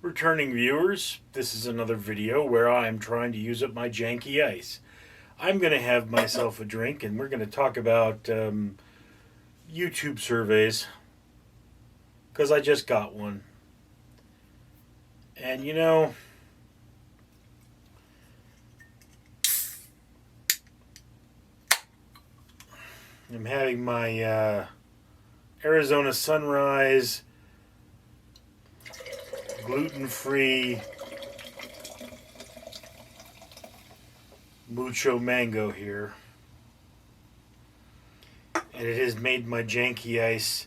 Returning viewers, this is another video where I'm trying to use up my janky ice. I'm going to have myself a drink and we're going to talk about YouTube surveys, because I just got one. And you know, I'm having my Arizona Sunrise gluten-free mucho mango here, and it has made my janky ice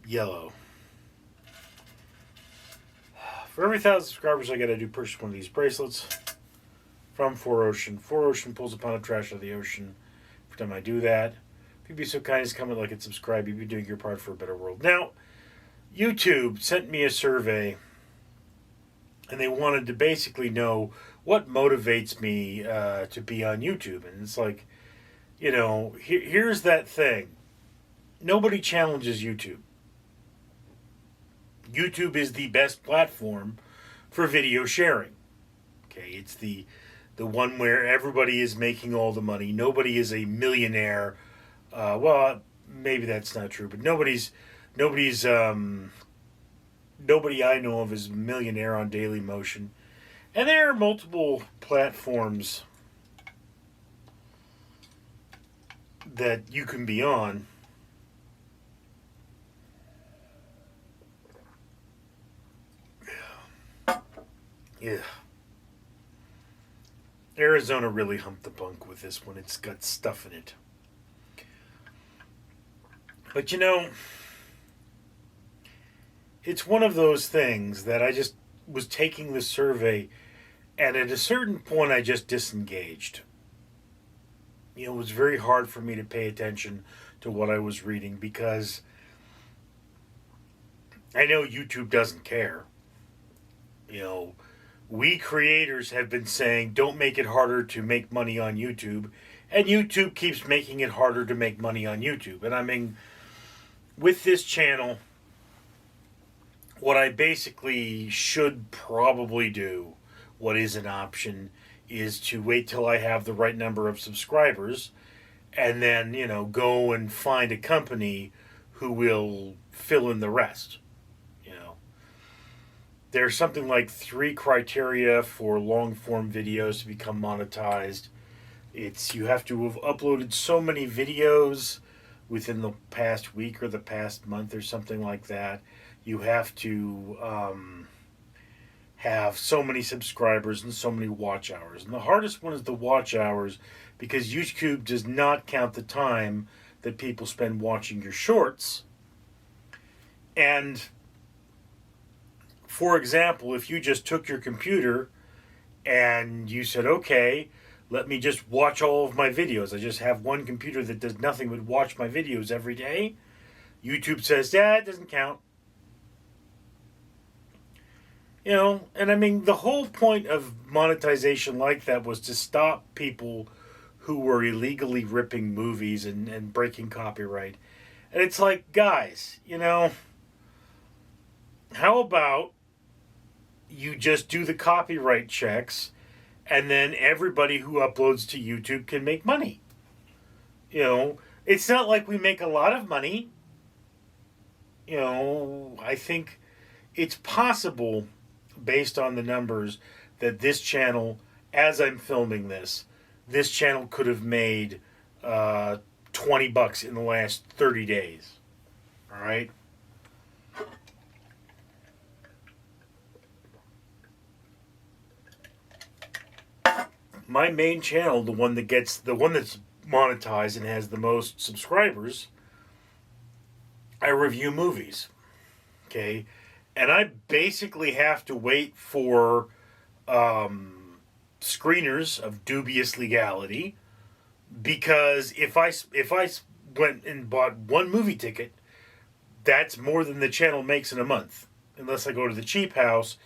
yellow. For every 1,000 subscribers, I gotta purchase one of these bracelets from 4Ocean. 4Ocean pulls a pound of trash out of the ocean. Every time I do that, if you'd be so kind as to comment, like, and subscribe, you'd be doing your part for a better world. Now, YouTube sent me a survey, and they wanted to basically know what motivates me to be on YouTube. And it's like, you know, here's that thing. Nobody challenges YouTube. YouTube is the best platform for video sharing. Okay, it's the one where everybody is making all the money. Nobody is a millionaire. Well, maybe that's not true, but nobody I know of is a millionaire on Daily Motion. And there are multiple platforms that you can be on. Yeah. Arizona really humped the bunk with this one. It's got stuff in it. But you know, it's one of those things that I just was taking the survey, and at a certain point I just disengaged. You know, it was very hard for me to pay attention to what I was reading, because I know YouTube doesn't care. You know, we creators have been saying, don't make it harder to make money on YouTube. And YouTube keeps making it harder to make money on YouTube. And I mean, with this channel, what I basically should probably do, what is an option, is to wait till I have the right number of subscribers, and then, you know, go and find a company who will fill in the rest. There's something like 3 criteria for long-form videos to become monetized. It's you have to have uploaded so many videos within the past week or the past month or something like that. You have to have so many subscribers and so many watch hours. And the hardest one is the watch hours, because YouTube does not count the time that people spend watching your shorts. And for example, if you just took your computer and you said, okay, let me just watch all of my videos. I just have one computer that does nothing but watch my videos every day. YouTube says, yeah, it doesn't count. You know, and I mean, the whole point of monetization like that was to stop people who were illegally ripping movies and breaking copyright. And it's like, guys, you know, how about you just do the copyright checks, and then everybody who uploads to YouTube can make money. You know, it's not like we make a lot of money. You know, I think it's possible, based on the numbers, that this channel, as I'm filming this channel could have made $20 in the last 30 days. All right? My main channel, the one that's monetized and has the most subscribers, I review movies. Okay? And I basically have to wait for screeners of dubious legality, because if I went and bought one movie ticket, that's more than the channel makes in a month, unless I go to the cheap house,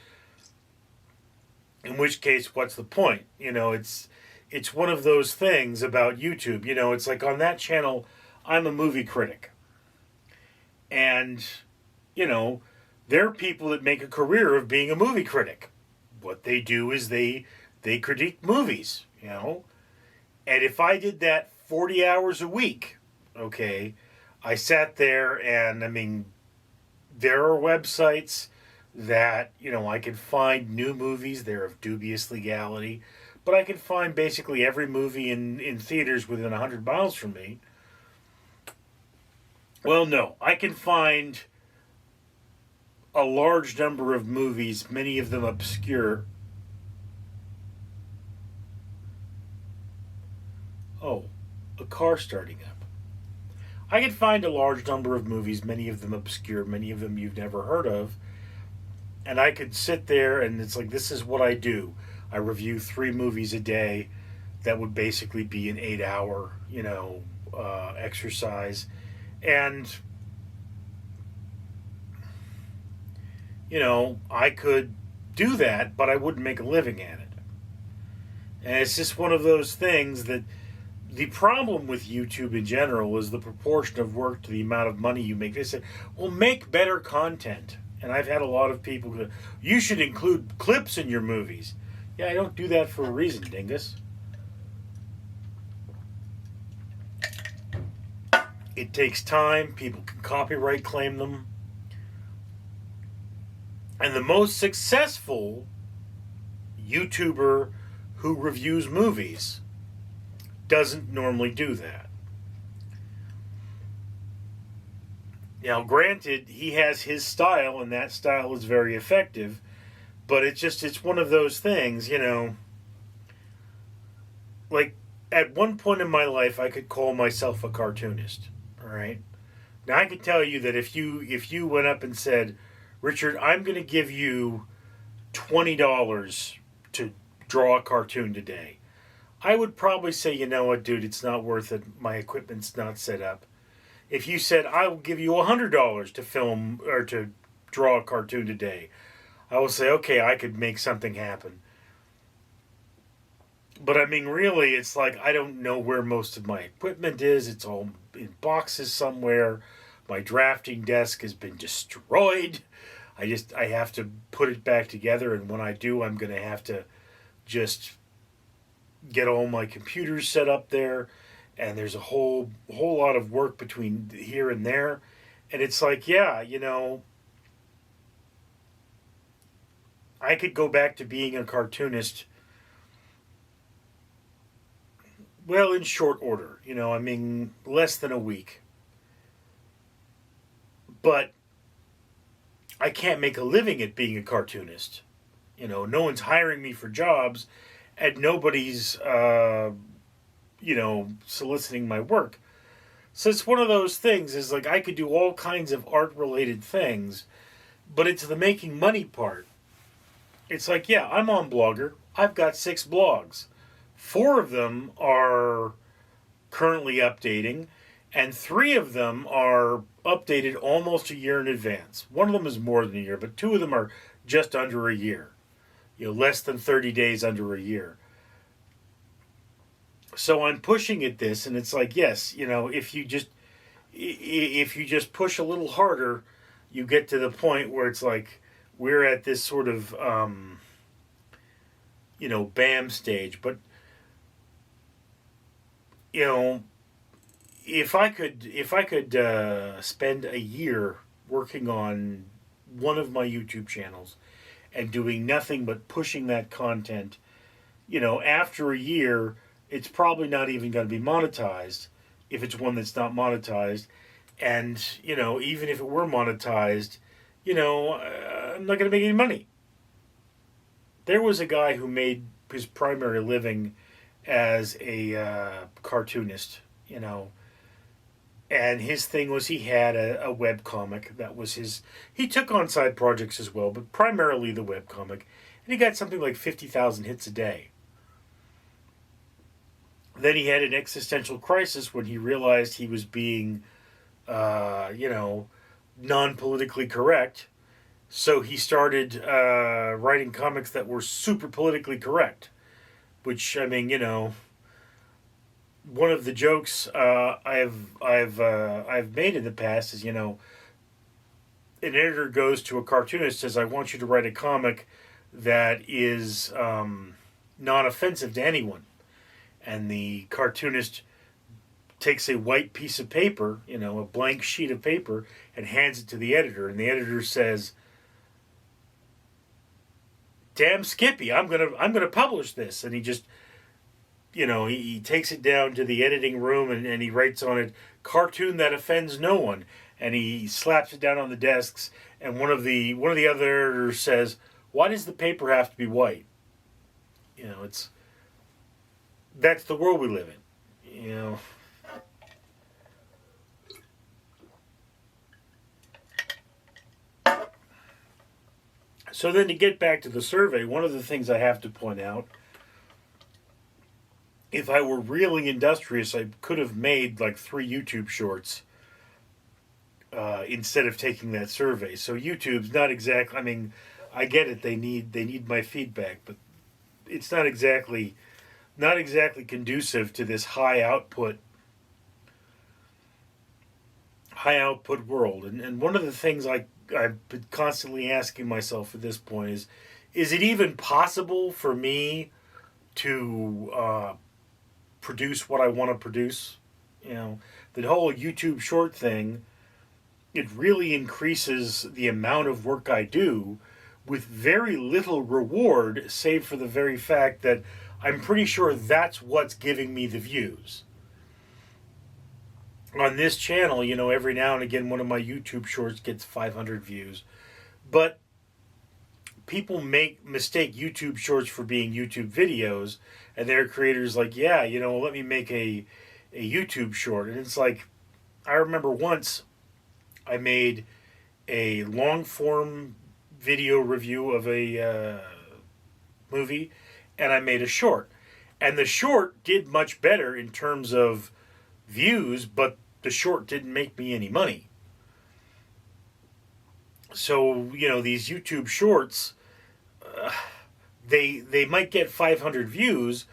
in which case, what's the point? You know, it's it's one of those things about YouTube. It's like on that channel, I'm a movie critic. And, there are people that make a career of being a movie critic. What they do is they critique movies. And if I did that 40 hours a week, okay, I sat there and, there are websites that, I can find new movies. They're of dubious legality. But I can find basically every movie in theaters within 100 miles from me. Well, no. I can find a large number of movies, many of them obscure. Oh, a car starting up. I can find a large number of movies, many of them obscure, many of them you've never heard of. And I could sit there and it's like, this is what I do. I review 3 movies a day. That would basically be an 8-hour, exercise. And, I could do that, but I wouldn't make a living at it. And it's just one of those things that the problem with YouTube in general is the proportion of work to the amount of money you make. They say, well, make better content. And I've had a lot of people go, you should include clips in your movies. Yeah, I don't do that for a reason, dingus. It takes time. People can copyright claim them. And the most successful YouTuber who reviews movies doesn't normally do that. Now, granted, he has his style, and that style is very effective, but it's one of those things, like, at one point in my life, I could call myself a cartoonist, all right? Now, I could tell you that if you went up and said, Richard, I'm going to give you $20 to draw a cartoon today, I would probably say, you know what, dude, it's not worth it. My equipment's not set up. If you said, I will give you $100 to film or to draw a cartoon today, I will say, okay, I could make something happen. But really, it's like I don't know where most of my equipment is. It's all in boxes somewhere. My drafting desk has been destroyed. I have to put it back together, and when I do, I'm going to have to just get all my computers set up there, and there's a whole lot of work between here and there. And it's like, yeah, I could go back to being a cartoonist, well, in short order, less than a week. But I can't make a living at being a cartoonist. No one's hiring me for jobs, and nobody's, soliciting my work. So it's one of those things, is like I could do all kinds of art-related things, but it's the making money part. It's like, yeah, I'm on Blogger. I've got 6 blogs. 4 of them are currently updating, and 3 of them are updated almost a year in advance. One of them is more than a year, but 2 of them are just under a year. Less than 30 days under a year. So I'm pushing at this, and it's like, yes, if you just push a little harder, you get to the point where it's like we're at this sort of BAM stage. But if I could spend a year working on one of my YouTube channels and doing nothing but pushing that content, after a year, it's probably not even going to be monetized if it's one that's not monetized. And, even if it were monetized, I'm not going to make any money. There was a guy who made his primary living as a cartoonist, and his thing was he had a webcomic that was his. He took on side projects as well, but primarily the webcomic. And he got something like 50,000 hits a day. Then he had an existential crisis when he realized he was being, non-politically correct. So he started writing comics that were super politically correct. Which, one of the jokes I've made in the past is, an editor goes to a cartoonist, says, "I want you to write a comic that is non-offensive to anyone," and the cartoonist takes a white piece of paper, a blank sheet of paper, and hands it to the editor, and the editor says, "Damn Skippy, I'm gonna publish this," and he just, he takes it down to the editing room and he writes on it, "Cartoon that offends no one," and he slaps it down on the desks, and one of the other editors says, "Why does the paper have to be white?" That's the world we live in. So then, to get back to the survey, one of the things I have to point out, if I were really industrious, I could have made like 3 YouTube shorts instead of taking that survey. So YouTube's not exactly, I mean, I get it, they need my feedback, but it's not exactly conducive to this high output world. And one of the things I've been constantly asking myself at this point is it even possible for me to produce what I want to produce? The whole YouTube short thing, it really increases the amount of work I do with very little reward, save for the very fact that I'm pretty sure that's what's giving me the views. On this channel, every now and again, one of my YouTube shorts gets 500 views. But people mistake YouTube shorts for being YouTube videos, and their creators like, yeah, let me make a YouTube short. And it's like, I remember once I made a long form video review of a movie, and I made a short. And the short did much better in terms of views, but the short didn't make me any money. So, these YouTube shorts, they might get 500 views,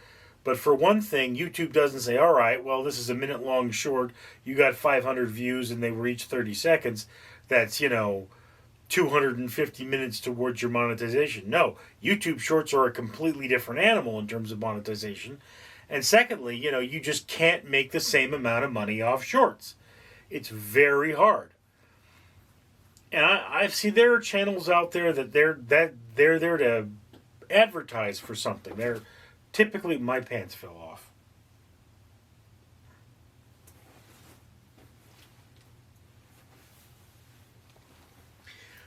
but for one thing, YouTube doesn't say, all right, well, this is a minute long short, you got 500 views and they were each 30 seconds. That's, 250 minutes towards your monetization. No, YouTube shorts are a completely different animal in terms of monetization. And secondly, you just can't make the same amount of money off shorts. It's very hard. And I've seen there are channels out there that they're there to advertise for something. They're typically, my pants fell off.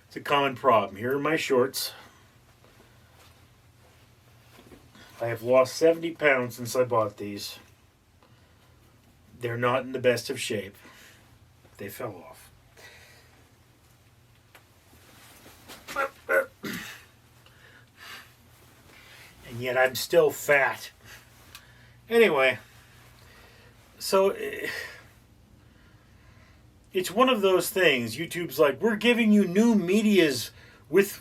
It's a common problem. Here are my shorts. I have lost 70 pounds since I bought these. They're not in the best of shape. They fell off. And yet I'm still fat. Anyway, so it's one of those things. YouTube's like, we're giving you new medias with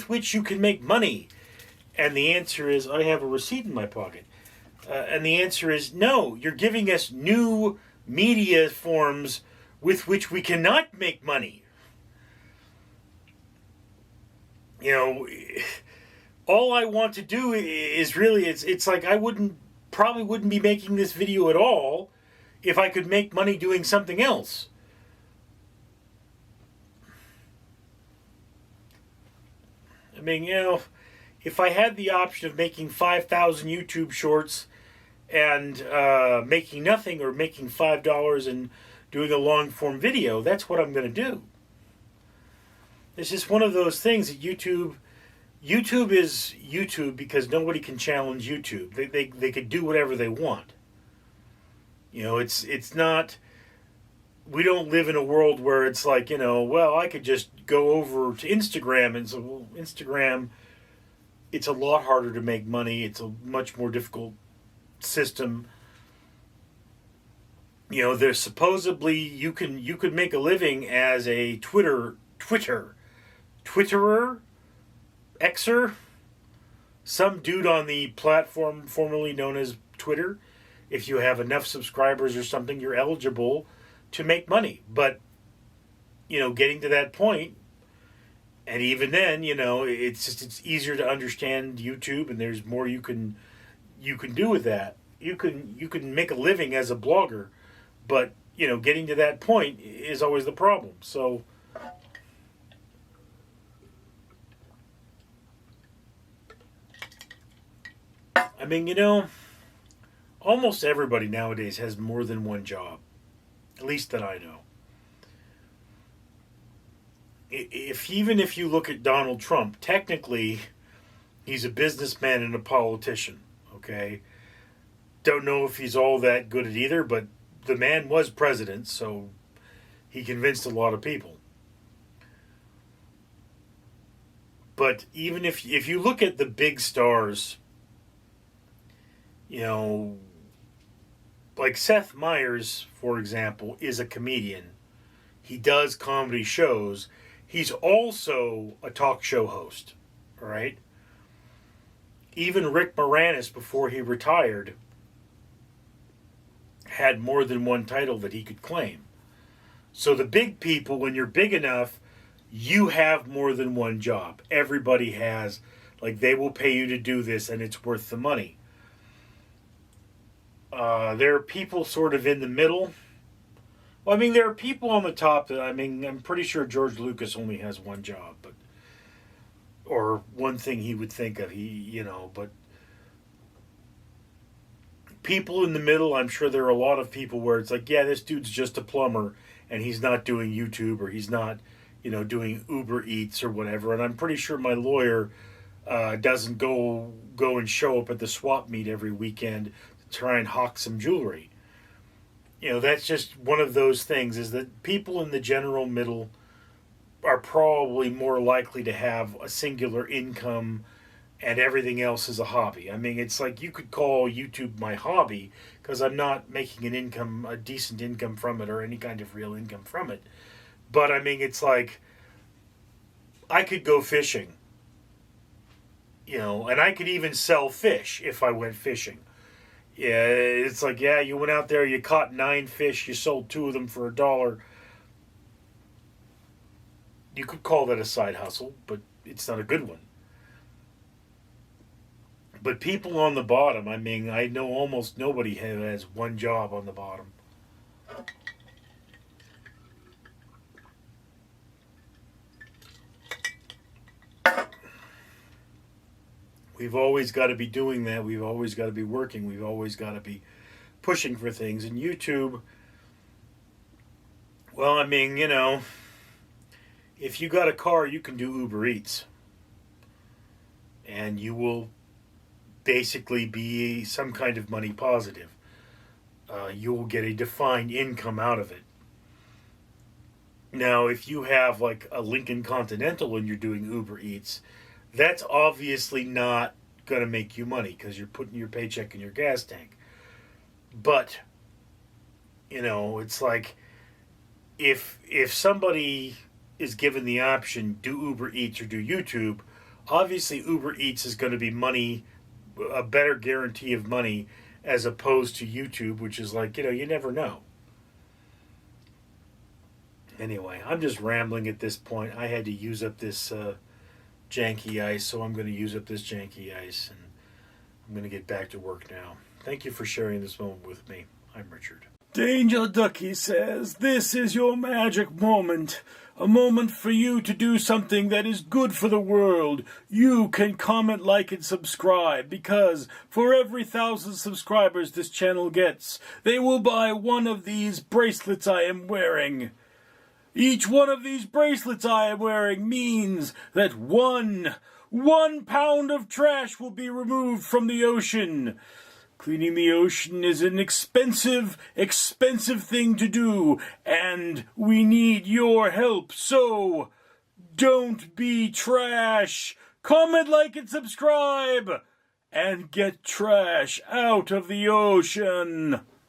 which you can make money. And the answer is, I have a receipt in my pocket. And the answer is, no, you're giving us new media forms with which we cannot make money. All I want to do is really, it's like I probably wouldn't be making this video at all if I could make money doing something else. I mean, if I had the option of making 5,000 YouTube shorts and making nothing, or making $5 and doing a long form video, that's what I'm going to do. It's just one of those things that YouTube is YouTube because nobody can challenge YouTube. They could do whatever they want. It's not, we don't live in a world where it's like, well, I could just go over to Instagram and say, well, Instagram, it's a lot harder to make money. It's a much more difficult system. There's supposedly you could make a living as a Twitterer, Xer, some dude on the platform formerly known as Twitter, if you have enough subscribers or something, you're eligible to make money. But, getting to that point, and even then, it's easier to understand YouTube, and there's more you can do with that. You can make a living as a blogger, but getting to that point is always the problem. So I mean, almost everybody nowadays has more than one job, at least that I know. Even if you look at Donald Trump, technically he's a businessman and a politician, okay? Don't know if he's all that good at either, but the man was president, so he convinced a lot of people. But even if you look at the big stars, like Seth Meyers, for example, is a comedian. He does comedy shows. He's also a talk show host, all right? Even Rick Moranis, before he retired, had more than one title that he could claim. So the big people, when you're big enough, you have more than one job. Everybody has, like, they will pay you to do this and it's worth the money. There are people sort of in the middle. Well, I mean, there are people on the top that, I'm pretty sure George Lucas only has one job, or one thing he would think of, but people in the middle, I'm sure there are a lot of people where it's like, yeah, this dude's just a plumber and he's not doing YouTube, or he's not, doing Uber Eats or whatever. And I'm pretty sure my lawyer doesn't go and show up at the swap meet every weekend to try and hawk some jewelry. That's just one of those things, is that people in the general middle are probably more likely to have a singular income and everything else is a hobby. I mean, it's like you could call YouTube my hobby because I'm not making a decent income from it, or any kind of real income from it. But I mean, it's like I could go fishing, and I could even sell fish if I went fishing. Yeah, it's like, yeah, you went out there, you caught 9 fish, you sold 2 of them for $1. You could call that a side hustle, but it's not a good one. But people on the bottom, I know almost nobody has one job on the bottom. We've always got to be doing that. We've always got to be working. We've always got to be pushing for things. And YouTube, well, if you got a car, you can do Uber Eats. And you will basically be some kind of money positive. You will get a defined income out of it. Now, if you have like a Lincoln Continental and you're doing Uber Eats, that's obviously not going to make you money because you're putting your paycheck in your gas tank. But, it's like if somebody is given the option, do Uber Eats or do YouTube, obviously Uber Eats is going to be money, a better guarantee of money, as opposed to YouTube, which is like, you never know. Anyway, I'm just rambling at this point. I had to use up this janky ice, so I'm going to use up this janky ice, and I'm going to get back to work now. Thank you for sharing this moment with me. I'm Richard. Danger Ducky says, this is your magic moment. A moment for you to do something that is good for the world. You can comment, like, and subscribe, because for every 1,000 subscribers this channel gets, they will buy one of these bracelets I am wearing. Each one of these bracelets I am wearing means that one pound of trash will be removed from the ocean. Cleaning the ocean is an expensive thing to do, and we need your help, so don't be trash. Comment, like, and subscribe, and get trash out of the ocean.